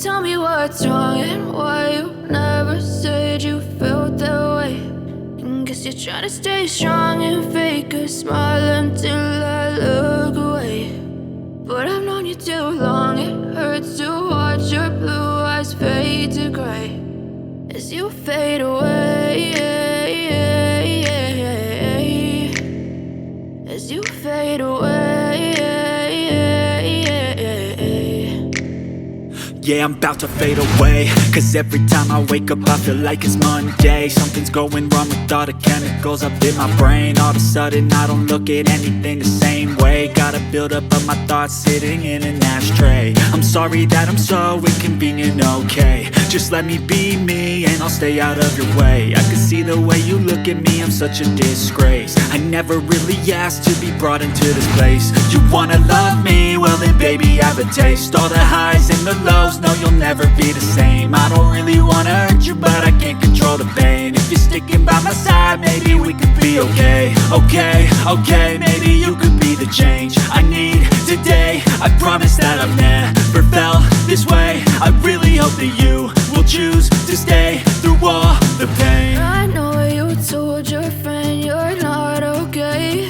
Tell me what's wrong and why you never said you felt that way. And guess you're trying to stay strong and fake a smile until I look away. But I've known you too long, it hurts to watch your blue eyes fade to gray as you fade away. As you fade away. Yeah, I'm about to fade away, cause every time I wake up I feel like it's Monday. Something's going wrong with all the chemicals up in my brain. All of a sudden I don't look at anything the same way. Got a buildup of my thoughts sitting in an ashtray. I'm sorry that I'm so inconvenient, okay. Just let me be me and I'll stay out of your way. I can see the way you look at me, I'm such a disgrace. I never really asked to be brought into this place. You wanna love me? Well then baby I have a taste. All the highs and the lows, no, you'll never be the same. I don't really wanna hurt you, but I can't control the pain. If you're sticking by my side, maybe we could be okay. Okay, maybe you could be the change I need today. I promise that I've never felt this way. I really hope that you will choose to stay through all the pain. I know you told your friend you're not okay.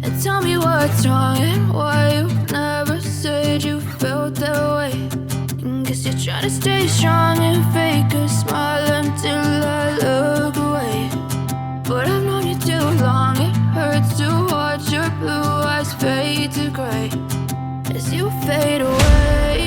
And tell me what's wrong and why you never said you felt that way. Guess you're trying to stay strong and fake a smile until I look away. But I've known you too long, it hurts to watch your blue eyes fade to gray as you fade away.